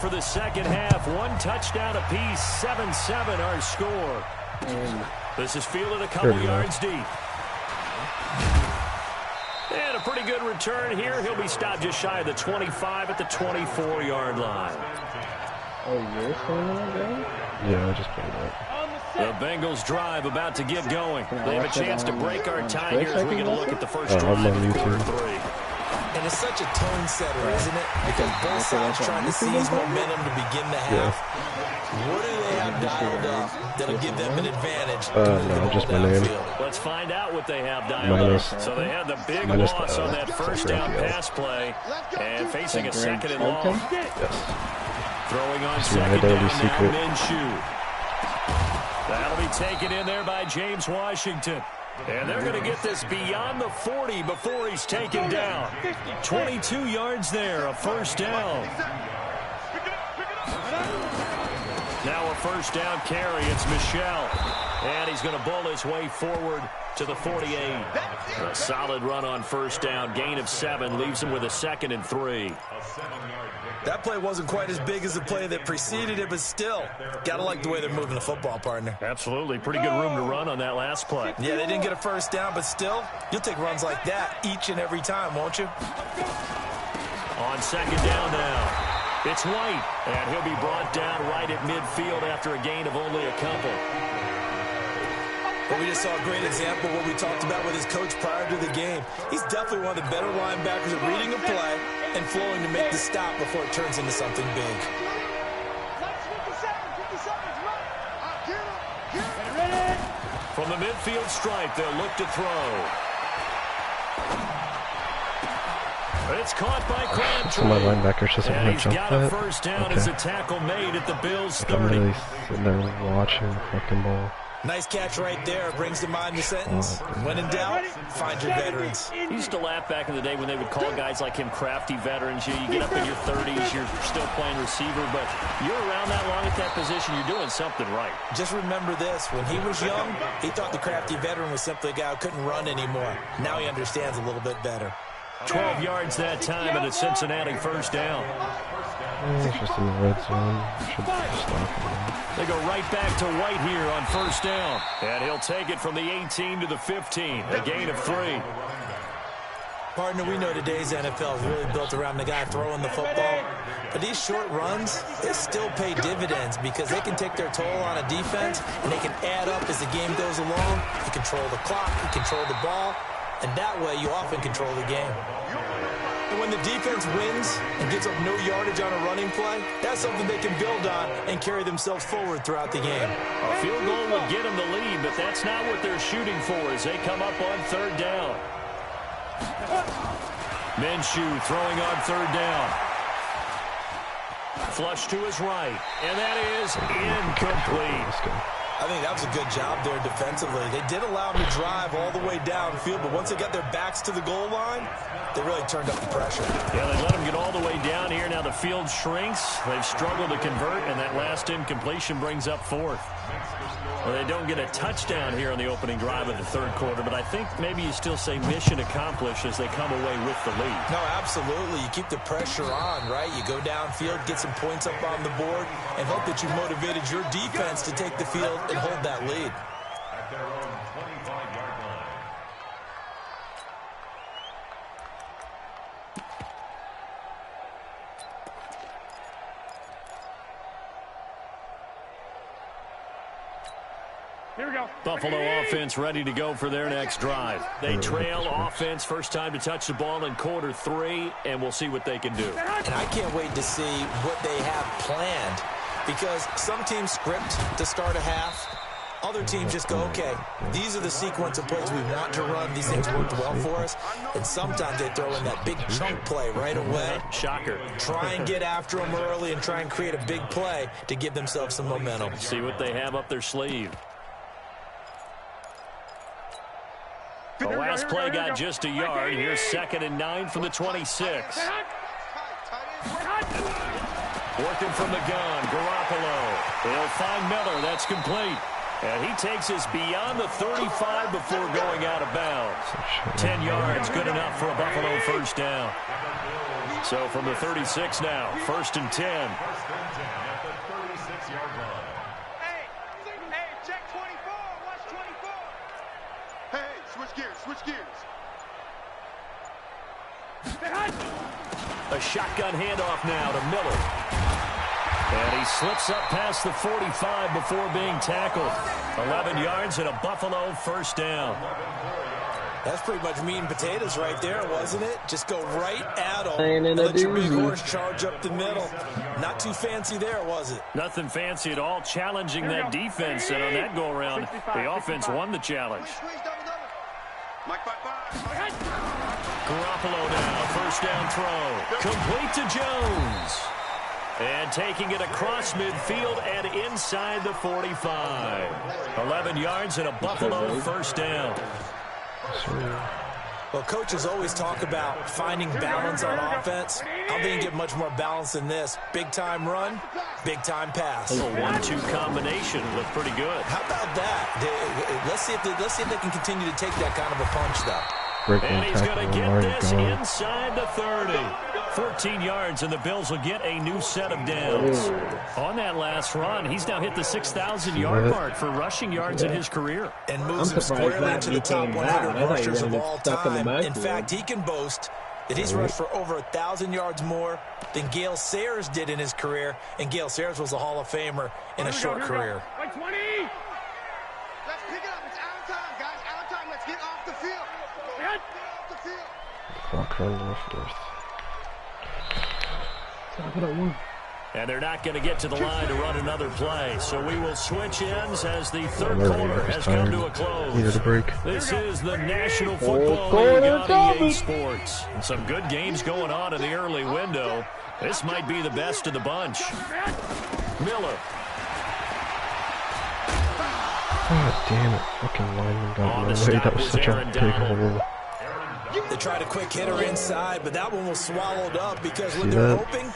For the second half, one touchdown apiece, 7-7 our score. This is fielded a couple yards deep. And a pretty good return here. He'll be stopped just shy of the 25 at the 24-yard line. Oh, you're playing that game? Yeah, I just played that. The Bengals drive about to get going. They have a chance to break our tie here as we get a look at the first drive of quarter 3. And it's such a tone setter, isn't it? Because both sides trying to seize momentum to begin the half. What do they have dialed up that'll give them an advantage? No, just my name. Let's find out what they have dialed up. So they had the big loss on that first down pass play. And facing a second and long. Yes. Throwing on second down now, Minshew. That'll be taken in there by James Washington. And they're going to get this beyond the 40 before he's taken down. 22 yards there, a first down. Now a first down carry. It's Michel. And he's going to bull his way forward to the 48. A solid run on first down. Gain of 7 leaves him with a 2nd and 3. That play wasn't quite as big as the play that preceded it, but still, gotta like the way they're moving the football, partner. Absolutely. Pretty good room to run on that last play. Yeah, they didn't get a first down, but still, you'll take runs like that each and every time, won't you? On second down now, it's White, and he'll be brought down right at midfield after a gain of only a couple. But we just saw a great example of what we talked about with his coach prior to the game. He's definitely one of the better linebackers at reading a play and flowing to make the stop before it turns into something big. From the midfield stripe, they'll look to throw. It's caught by Crabtree. So my linebackers just and he's got a that. first down as a tackle made at the Bills' 30. I'm really sitting there watching fucking ball. Nice catch right there. Brings to mind the sentence. When in doubt, find your veterans. He used to laugh back in the day when they would call guys like him crafty veterans. You get up in your 30s, you're still playing receiver, but you're around that long at that position, you're doing something right. Just remember this. When he was young, he thought the crafty veteran was simply a guy who couldn't run anymore. Now he understands a little bit better. 12 yards that time, and a Cincinnati first down. It's just in the red zone. Should stop. They go right back to White here on first down. And he'll take it from the 18 to the 15. A gain of 3. Partner, we know today's NFL is really built around the guy throwing the football. But these short runs, they still pay dividends because they can take their toll on a defense and they can add up as the game goes along. You control the clock, you control the ball, and that way you often control the game. And when the defense wins and gives up no yardage on a running play, that's something they can build on and carry themselves forward throughout the game. A field goal would get them the lead, but that's not what they're shooting for as they come up on third down. Minshew throwing on third down. Flush to his right, and that is incomplete. I think that was a good job there defensively. They did allow them to drive all the way downfield, but once they got their backs to the goal line, they really turned up the pressure. Yeah, they let them get all the way down here. Now the field shrinks. They've struggled to convert, and that last incompletion brings up 4th. Well, they don't get a touchdown here on the opening drive of the third quarter, but I think maybe you still say mission accomplished as they come away with the lead. No, absolutely. You keep the pressure on, right? You go downfield, get some points up on the board, and hope that you motivated your defense to take the field and hold that lead. Here we go. Buffalo offense ready to go for their next drive. They trail offense, first time to touch the ball in quarter 3, and we'll see what they can do. And I can't wait to see what they have planned because some teams script to start a half. Other teams just go, okay, these are the sequence of plays we want to run. These things worked well for us. And sometimes they throw in that big chunk play right away. Shocker. Try and get after them early and try and create a big play to give themselves some momentum. See what they have up their sleeve. The last play got just a yard. Here's 2nd and 9 from the 26. Working from the gun, Garoppolo. They'll find Miller. That's complete. And he takes us beyond the 35 before going out of bounds. 10 yards, good enough for a Buffalo first down. So from the 36 now, 1st and 10. At the 36-yard line. Hey, check 24. Watch 24. Hey, switch gears. A shotgun handoff now to Miller. And he slips up past the 45 before being tackled. 11 yards and a Buffalo 1st down. That's pretty much meat and potatoes right there, wasn't it? Just go right at them And and let your big horse charge up the middle. Not too fancy there, was it? Nothing fancy at all, challenging that defense. And on that go-around, the offense won the challenge. Mike 5-5. Garoppolo now, 1st down throw. Complete to Jones. And taking it across midfield and inside the 45. 11 yards and a Buffalo 1st down. Well, coaches always talk about finding balance on offense. I don't think you get much more balance than this. Big-time run, big-time pass. A 1-2 combination looked pretty good. How about that? Let's see if they can continue to take that kind of a punch, though. And he's going to get this inside the 30. 14 yards, and the Bills will get a new set of downs. On that last run, he's now hit the 6,000-yard mark for rushing yards in his career. And moves him squarely into the top 100 rushers of all time. In fact, he can boast that he's rushed for over 1,000 yards more than Gale Sayers did in his career, and Gale Sayers was a Hall of Famer in a short career. Like 20. Let's pick it up. It's out of time, guys. Out of time. Let's get off the field. Get off the field. Clock run to the 4th. And they're not going to get to the line to run another play. So we will switch ends as the 3rd quarter has come to a close. Needed a break. This is the National Football League on EA Sports. Some good games going on in the early window. This might be the best of the bunch. Miller. God damn it. Fucking lineman got in my way. That was such a big hole. They tried a quick hitter inside, but that one was swallowed up because when they're hoping,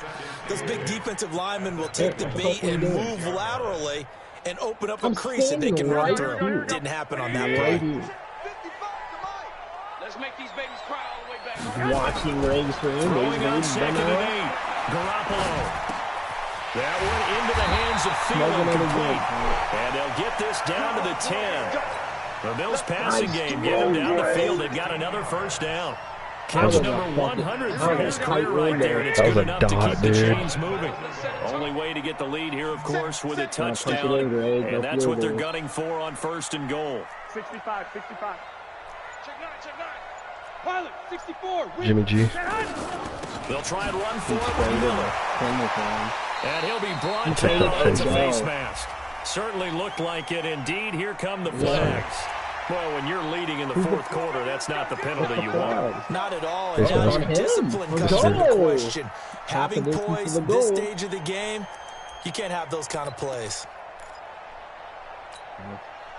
those big defensive linemen will take the bait and move laterally and open up a crease that they can run through. Didn't happen on that play. Let's make these babies cry all the way back. Watching Rings for him. Throwing on 2nd and 8. Garoppolo. That one into the hands of Thielen complete. And they'll get this down to the 10. The Bills passing game get him down the field. They've got another 1st down. Catch number 100 for his career right there, and it's good enough to keep the chains moving. Only way to get the lead here, of course, with a touchdown, and that's what they're gunning for on 1st and goal. 65. Check 9. Pilot, 64. Jimmy G. They'll try and run for it with Miller. And he'll be brought down as a face mask. Certainly looked like it. Indeed, here come the flags. Well, when you're leading in the 4th quarter, that's not the penalty you want. Not at all. And now your discipline comes into question. Having poise at this stage of the game, you can't have those kind of plays.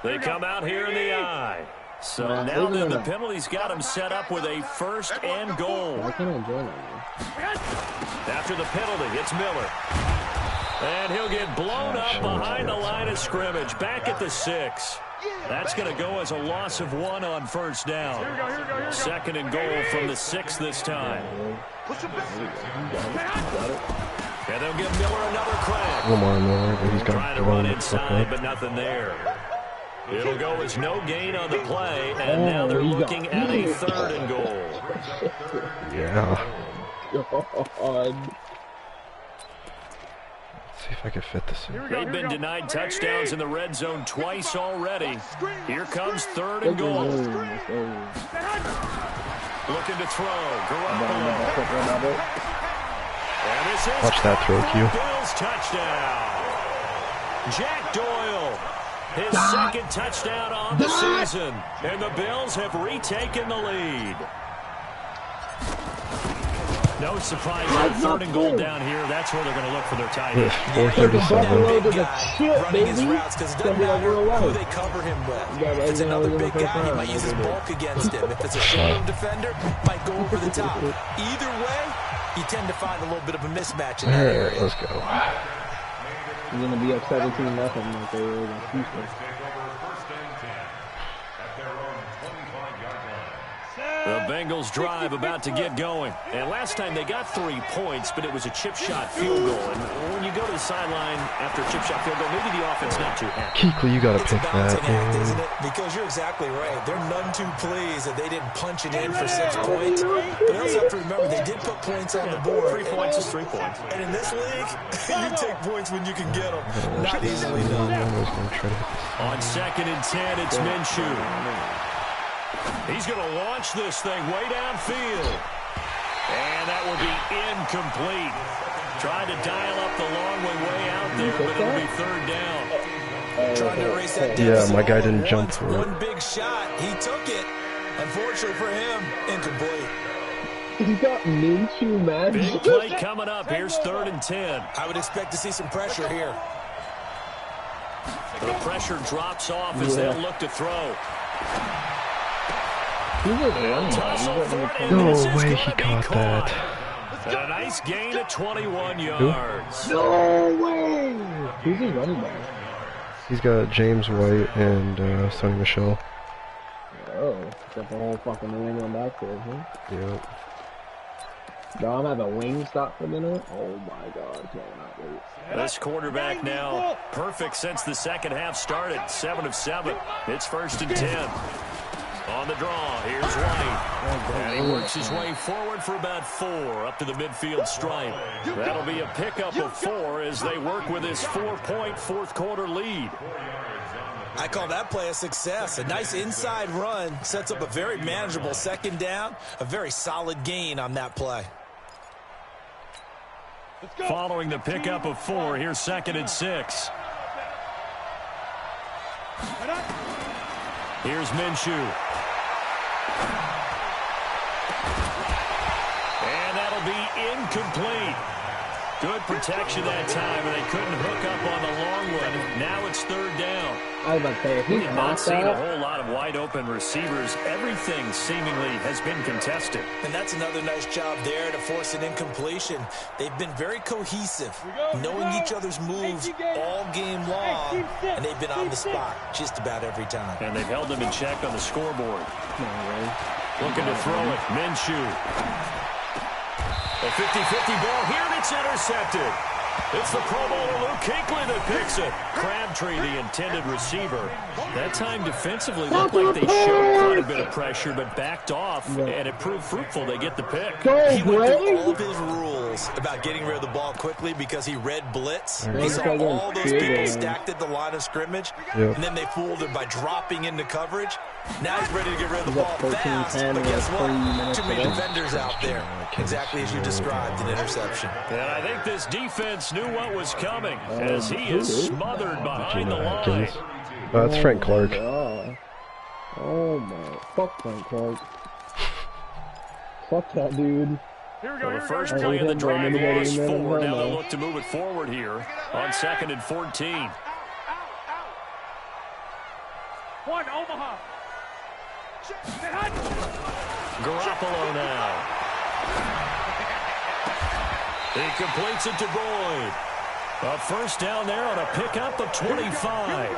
They come out here in the eye. So now then the penalty's got him set up with a 1st and goal. After the penalty, it's Miller. And he'll get blown up behind the line of scrimmage, back at the 6. That's going to go as a loss of 1 on 1st down. 2nd and goal from the 6 this time. And they'll give Miller another crack. One more Miller, but he's got Trying to run inside, but nothing there. It'll go as no gain on the play, and now they're looking at a 3rd and goal. Yeah. See if I can fit this in. They've been denied touchdowns in the red zone twice already. Here comes 3rd and goal. Looking to throw. Garoppolo. And this is Watch that throw, Q. Bills touchdown. Jack Doyle. His 2nd touchdown on the season. And the Bills have retaken the lead. No surprise on 3rd and goal down here. That's where they're going to look for their tight end. 437. Running his routes because it doesn't matter who they cover him with. If it's another big guy, he might use his bulk against him. If it's a shallow defender, might go over the top. Either way, you tend to find a little bit of a mismatch in that area. Let's go. You're going to be up 17-0 like they were against Houston. The Bengals drive about to get going. And last time they got 3 points, but it was a chip shot field goal. And when you go to the sideline after a chip shot field goal, maybe the offense not too happy. Kuechly, you got to pick that, act, isn't it? Because you're exactly right. They're none too pleased that they didn't punch it in for 6 points. But you also have to remember, they did put points on the board. 3 points is 3 points. And in this league, you take points when you can get them. Not easily done. On 2nd and 10, it's Minshew. He's going to launch this thing way downfield. And that will be incomplete. Tried to dial up the long way out there, but it'll be 3rd down. Trying to erase that deficit. Yeah, my guy didn't jump for it. One big shot. He took it. Unfortunately for him, incomplete. He got Minshew, man. Big play coming up. Here's 3rd and 10. I would expect to see some pressure here. The pressure drops off as they'll look to throw. No way he caught that. And a nice gain of 21 yards. No way! Who's he running back? He's got James White and Sonny Michel. Oh, got the whole fucking New England back there, huh? Yep. No, I'm having wing stop for a minute. Oh my god, I cannot wait. This quarterback now perfect since the second half started. 7 of 7. It's 1st and 10. On the draw, here's White. And he works his way forward for about 4 up to the midfield stripe. That'll be a pickup of 4 as they work with his 4-point fourth-quarter lead. I call that play a success. A nice inside run sets up a very manageable 2nd down. A very solid gain on that play. Following the pickup of 4, here's 2nd and 6. Here's Minshew. And that'll be incomplete. Good protection that time, and they couldn't hook up on the long one. Now it's 3rd down. I was about to say, if We he's have not not seen a that, whole lot of wide-open receivers. Everything seemingly has been contested. And that's another nice job there to force an incompletion. They've been very cohesive, knowing each other's moves all game long, and they've been on the spot just about every time. And they've held them in check on the scoreboard. Looking to throw it. Minshew. A 50-50 ball here, and it's intercepted. It's the Pro Bowler Luke Kuechly that picks it. Crabtree, the intended receiver. That time defensively looked like they showed quite a bit of pressure, but backed off, and it proved fruitful. They get the pick. He went through all of his rules about getting rid of the ball quickly because he read blitz. He saw all those people stacked at the line of scrimmage, and then they fooled him by dropping into coverage. Now he's ready to get rid of the ball fast, but guess what? Too many defenders out there. Exactly as you described, an interception. And I think this defense knew what was coming as he is smothered behind the line. That's Frank Clark. Oh my, fuck Frank Clark. Fuck that dude. So the first play of the drive was 4. Now they'll look to move it forward here on 2nd and 14. One, Omaha. Garoppolo now. He completes it to Boyd. A 1st down there on a pickup of 25. He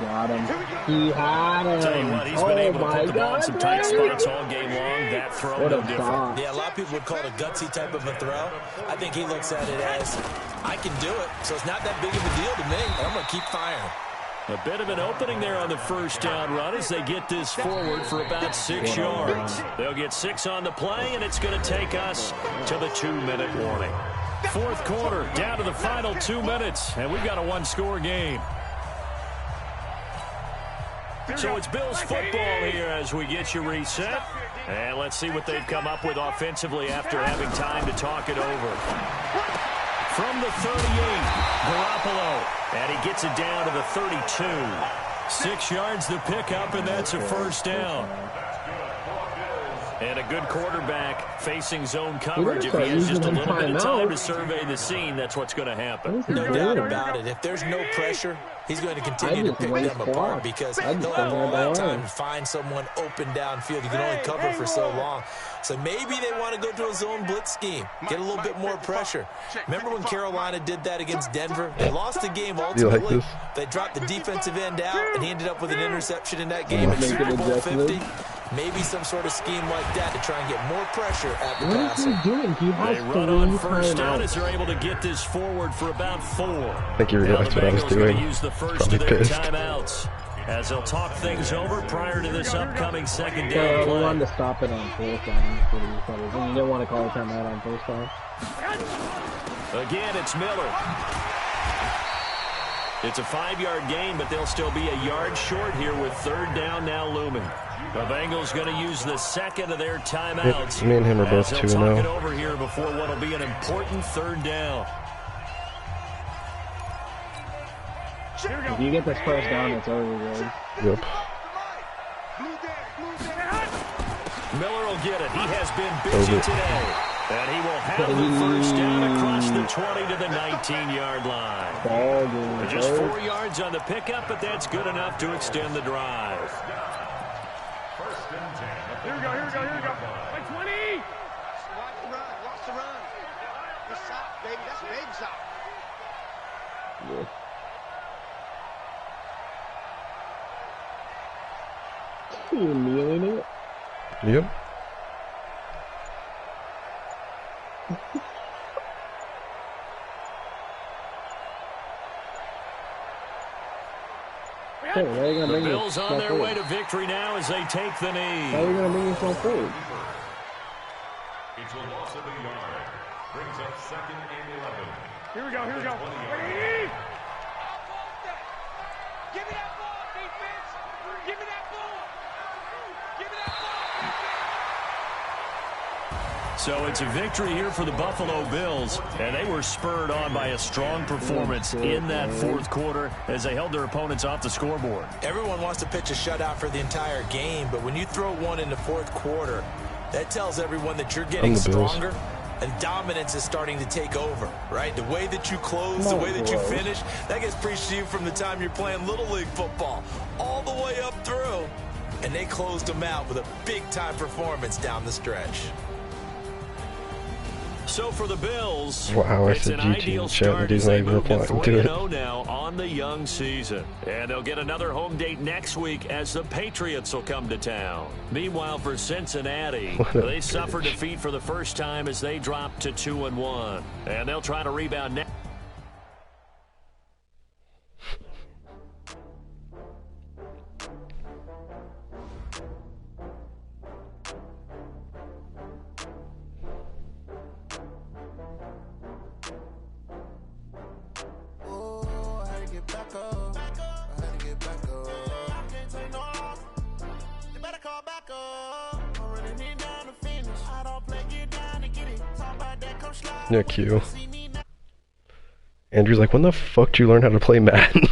got him. He had him. Tell you what, he's been able to put the ball in some tight spots all game long. That throw, no different. Yeah, a lot of people would call it a gutsy type of a throw. I think he looks at it as, I can do it, so it's not that big of a deal to me. I'm going to keep firing. A bit of an opening there on the 1st down run as they get this forward for about 6 yards. They'll get 6 on the play, and it's going to take us to the 2-minute warning. 4th quarter, down to the final 2 minutes, and we've got a 1-score game. So it's Bills football here as we get you reset. And let's see what they've come up with offensively after having time to talk it over. From the 38, Garoppolo, and he gets it down to the 32. 6 yards the pickup, and that's a 1st down. And a good quarterback facing zone coverage. If he has just a little bit of time to survey the scene, that's what's going to happen. No doubt about it. If there's no pressure, he's going to continue to pick them apart because he'll have all that time to find someone open downfield. You can only cover for so long. So maybe they want to go to a zone blitz scheme, get a little bit more pressure. Remember when Carolina did that against Denver? They lost the game ultimately. Like they dropped the defensive end out, and he ended up with an interception in that game at Super Bowl 50. Maybe some sort of scheme like that to try and get more pressure at the What is he passer. doing? He has They run on 3 first down as timeouts. they're able to get this forward for about 4. I think you Now realized the what I was Bengals are going doing. to use the first Probably of their pissed. timeouts as they'll talk things over prior to this upcoming second So down we play. wanted to stop it on 4th down. That's what he said. And you didn't want to call a timeout on 1st down. Again, it's Miller. It's a 5-yard gain, but they'll still be a yard short here with 3rd down now looming. The Bengals going to use the second of their timeouts. Me and him are both as they'll talk it 2-0. over here before what will be an important 3rd down. If you get this first down, it's over, good. Yep. Miller will get it. He has been busy today. And he will have the first down across the 20 to the 19-yard line. Ball game. Just 4 yards on the pickup, but that's good enough to extend the drive. First and 10. Here we go, here we go, here we go. By 20! Watch the run, watch the run. That's soft, baby. That's baby soft. You kneeling it? Yep. Hey, why are you gonna The bring Bills yourself on their way forward? to victory now as they take the Why are knee. you gonna bring yourself forward? It's a loss of a yard. Brings up 2nd and 11. Here we go, here we go. 20 yard Ready? Give me that ball, defense. Give me that ball. Give me that ball. So it's a victory here for the Buffalo Bills, and they were spurred on by a strong performance in that 4th quarter as they held their opponents off the scoreboard. Everyone wants to pitch a shutout for the entire game, but when you throw one in the 4th quarter, that tells everyone that you're getting the Bills. stronger and dominance is starting to take over, right? The way that you close, the way that you finish, that gets preached to you from the time you're playing Little League football all the way up through. And they closed them out with a big-time performance down the stretch. So for the Bills, Wow, I it's said an GT ideal in chat, start but he's as not they even move to replying to it. 3-0 now on the young season. And they'll get another home date next week as the Patriots will come to town. Meanwhile, for Cincinnati, they suffered defeat for the first time as they dropped to 2-1. And they'll try to rebound next. Yeah, Q. Andrew's like, when the fuck did you learn how to play Madden?